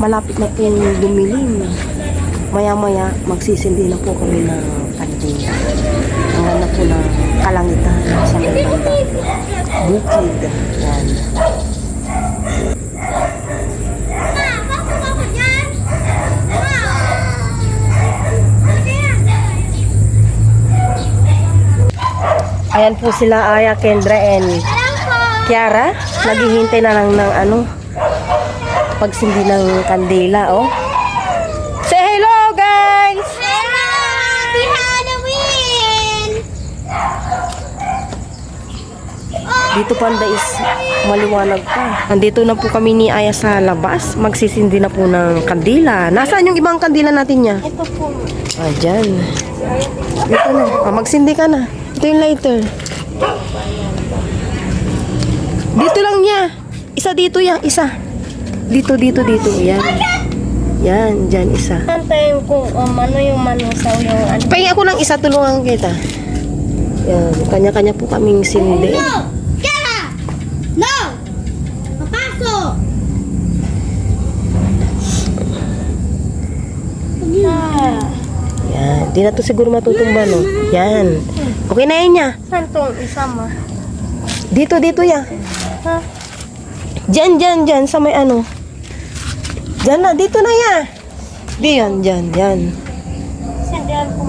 malapit na pong dumilim. Maya-maya, magsisindi na po kami ng kandila. Ang ganda po ng kalangitan sa may banda. Bukid. Yan. Ayan po sila, Aya, Kendra, and Kiara. Naghihintay na lang ng pagsindi ng kandila, oh. Say hello, guys! Hello! Happy Halloween! Dito panda is maliwanag pa. Nandito na po kami ni Aya sa labas. Magsisindi na po ng kandila. Nasaan yung ibang kandila natin niya? Ito po. Dyan. Dito na. Magsindi ka na. Ito yung lighter. Dito lang niya. Isa dito yan. Isa. Dito. Yan. Yan. Dyan isa. Antayin kung ano yung manusaw yung ano. Pahinga ako ng isa. Tulungan kita. Yan. Kanya-kanya po kaming sindi. No! Kaya! No! Papasok! Yan. Di na to siguro matutumba, no? Yan. Okay na yan niya. Saan tong isa ma? Dito ya. Ha? Dyan. Sa may ano. Dyan na. Dito na ya. Dyan. Sindihan po.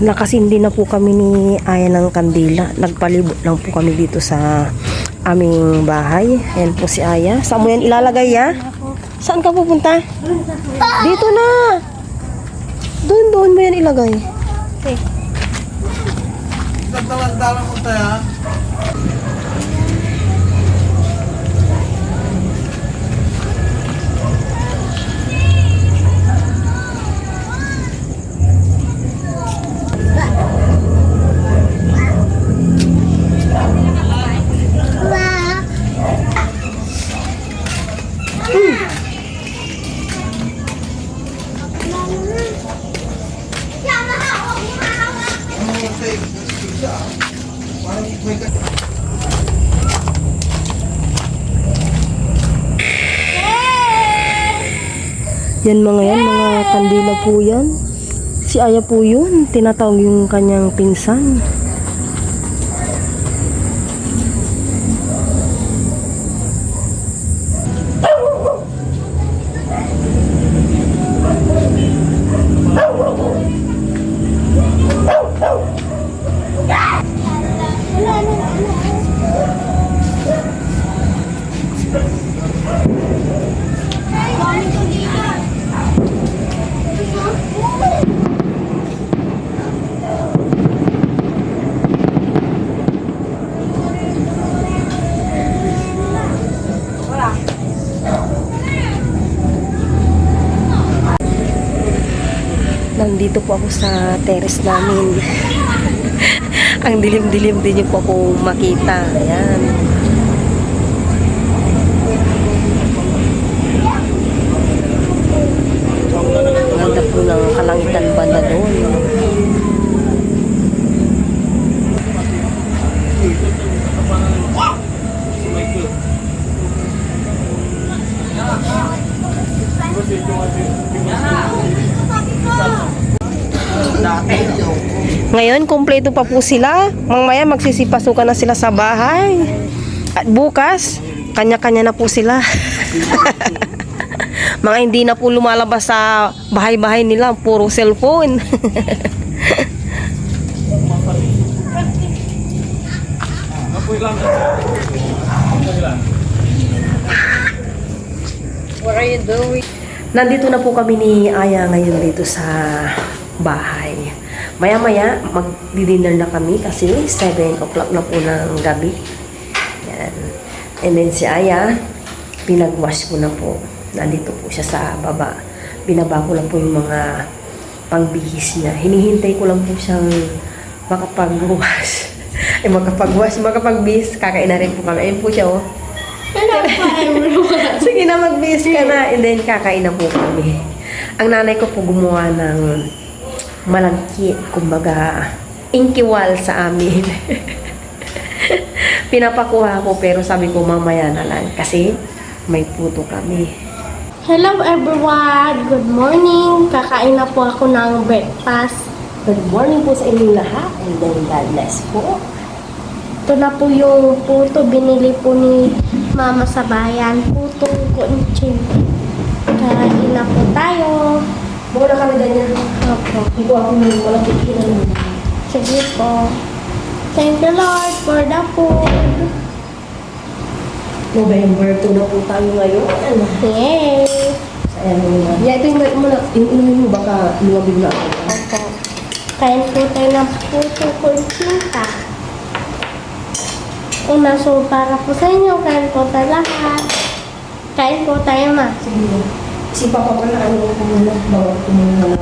Nakasindi na po kami ni Aya ng kandila. Nagpalibot lang po kami dito sa aming bahay. Ayan po si Aya. Saan mo yan ilalagay, ya? Saan ka pupunta? Dito na. Doon mo yan ilagay. Okay. Dalang mo tayo. Yan mga kandila po yan. Si Aya po yun. Tinatawag yung kanyang pinsan. Nandito po ako sa terrace namin. Ang dilim-dilim din niyo po ako makita. Ayan. Ganda po ng kalangitan banda doon. Ngayon, kumpleto pa po sila. Mamaya magsisipasukan na sila sa bahay. At bukas, kanya-kanya na po sila. Mga hindi na po lumalabas sa bahay-bahay nila. Puro cellphone. What are you doing? Nandito na po kami ni Aya ngayon dito sa bahay. Maya-maya, mag-dinner na kami kasi 7 o'clock na po ng gabi. Yan. And then si Aya, pinag-wash ko na po. Nandito po siya sa baba. Binaba ko lang po yung mga pangbihis niya. Hinihintay ko lang po siyang makapag-wash. Makapagbihis. Kakain na rin po kami. Ayun po siya, oh. Sige na, magbihis ka na. And then, kakain na po kami. Ang nanay ko po gumawa ng malangkit, kumbaga, inkiwal sa amin. Pinapakuha ko pero sabi ko mamaya na lang kasi may puto kami. Hello everyone! Good morning! Kakain na po ako ng breakfast. Good morning po sa inyong lahat and then God bless po. Ito na po yung puto. Binili po ni Mama sa bayan. Putong kunchin. Kain na po tayo. Muna kami ganyan. Opo. Hindi ko ako nang walang kikinan. Sige po. Thank you Lord for the food. November 2 na po tayo ngayon. Ano? Yay! Ayan mo na. Yeah, ito yung inumin mo baka lumabig na ako. Opo. Kain po tayo ng puto kunchinta. Una, so para po sa inyo, kain po tayo lahat. Kain po tayo ma. Sige. Si Papa pala ano ko muna. Bawal ko muna ng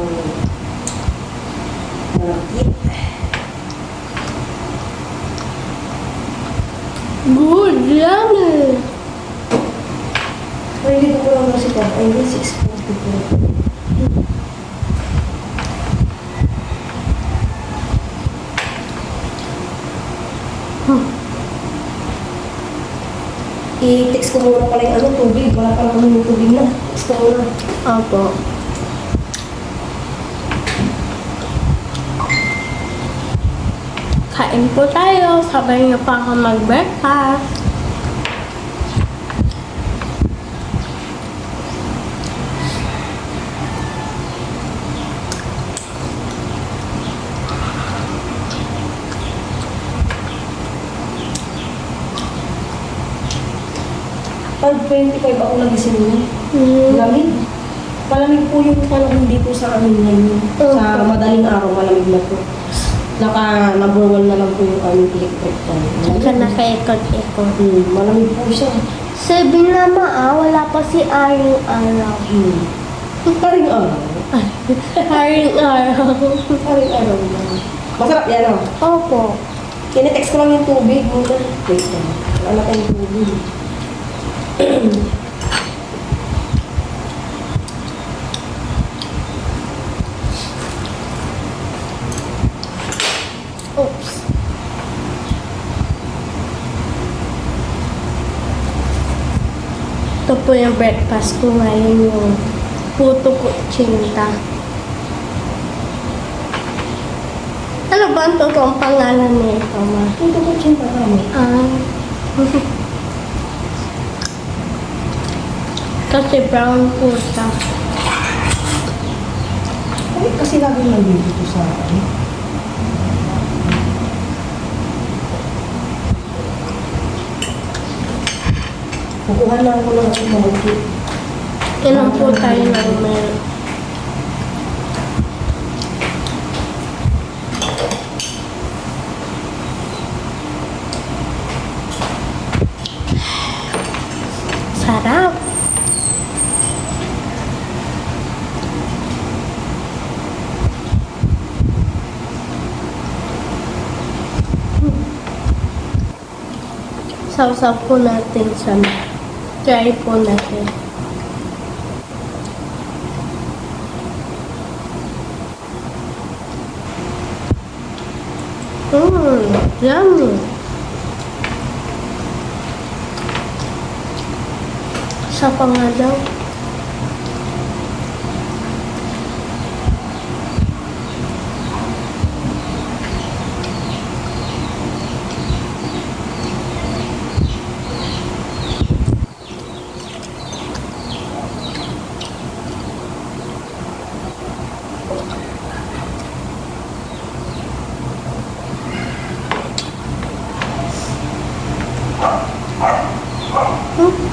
malakit. Good, yummy! Ay, dito ko lang na si Papa. Ay, 6:44. I-text ko muna pala yung ano, tubig. Wala pala kami yung tubig na. Text ko muna. Opo. Kain po tayo. Sabay niyo pa ako mag-breakfast. Pag 25 ako nagising niya. Malamig. Malamig po yung panahon dito sa amin ngayon. Sa madaling araw, malamig na po. Number 1 na lang po yung aming electric fan. Saka nakaikot-ikot. Malamig po siya. Sabi na wala pa si Aring Araw. Karing araw. Aring Araw. Karing araw na. Masarap yan, Opo. Kinetext ko lang yung tubig. Wait lang. Wala tayong tubig. Oops. Ito po yung breakfast ko ngayon, yung puto kuchinta. Ano ba ang totoong pangalan nito, ma? Ito ko tsinta kami. Kasi brown po siya. Ay, kasi lagi lang dito sa akin. Kukuha na ako ng malaki. Inom po tayo ng milk. Sarap. Sausaw po natin sa try po natin. Yummy. Isa pa nga daw.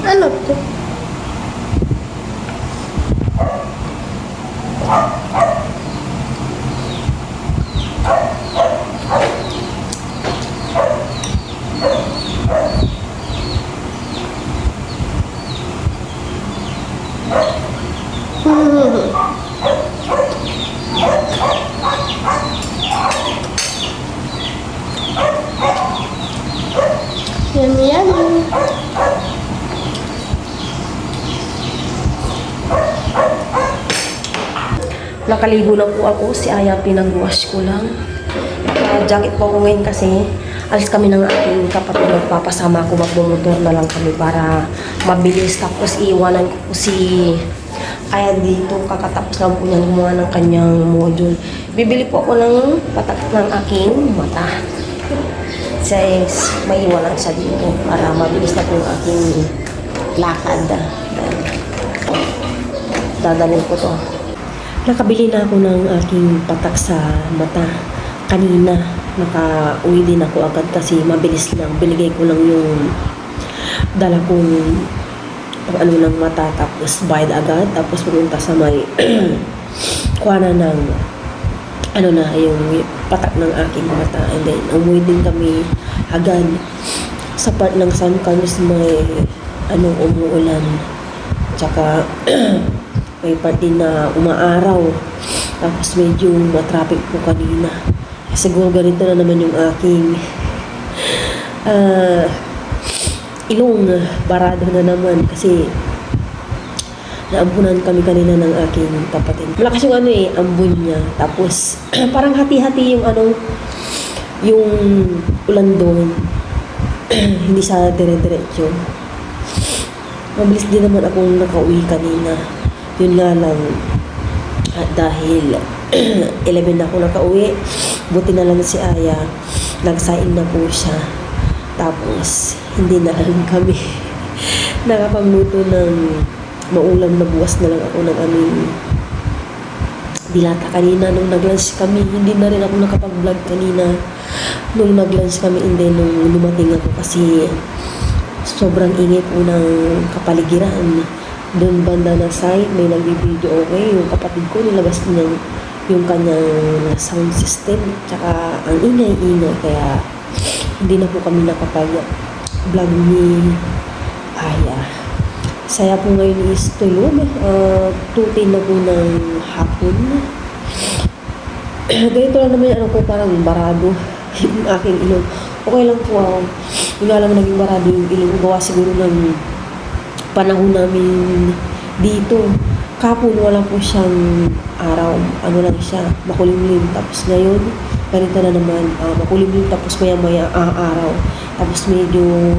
Ano to? Yummy, yummy. Nakaligo na po ako. Si Aya pinag-wash ko lang. Jacket po ako ngayon kasi alis kami ng aking kapatid, magpapasama ako, magbumotor na lang kami para mabilis. Tapos iiwanan ko po si Aya dito, kakatapos lang po niya gumawa ng kanyang module. Bibili po ako ng patak ng aking mata. Says, maiwanan siya dito para mabilis na po yung aking lakad. Dadalhin ko to. Nakabili na ako ng aking patak sa mata. Kanina, naka-uwi din ako agad kasi mabilis lang. Binigay ko lang yung dala kong ano ng mata, tapos bayad agad, tapos pumunta sa may kuha ng ano na, yung patak ng aking mata. And then, umuwi din kami agad sa part ng San Carlos, may umuulan. Tsaka, may part din na umaaraw. Tapos, medyo matraffic po kanina. Siguro ganito na naman yung aking ilong, barado na naman kasi naambunan kami kanina ng aking kapatid. Malakas yung ambon niya. Tapos, parang hati-hati yung yung ulan doon. Hindi siya dire-diretso. Mabilis din naman akong nakauwi kanina. Yun nga lang, dahil 11 na ako nakauwi, buti na lang si Aya, nagsaing na po siya. Tapos, hindi na lang kami nakapagluto ng maulam na buwas na lang ako ng aming dilata kanina nung nag-lunch kami. Hindi na rin ako nakapag-vlog kanina nung nag-lunch kami, and then nung lumating ako kasi sobrang ingay po ng kapaligiran. Doon banda na side, may nag-video, okay. Yung kapatid ko, nilabas niya yung kanyang sound system. Tsaka ang ingay-ingay, kaya hindi na po kami nakapag-vlog ni Aya. Saya po ngayon is tulog. 2:10 na po ng hapon. Ganito lang naman yung ko, parang barado yung aking ilong. Okay lang po ako. Yung alam naging barado yung ilong. Gawa siguro ng panahon namin dito. Kapon wala po siyang araw. Ano lang siya, makulimlim. Tapos ngayon, ganito na naman, makulimlim tapos maya-maya araw. Tapos medyo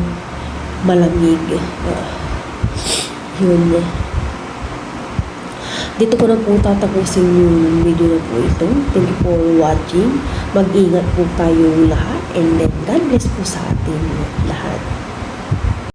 malamig. Yun. Dito ko na po tatapusin yung video na po ito. Thank you for watching. Mag-ingat po tayong lahat. And then, God bless po sa ating lahat.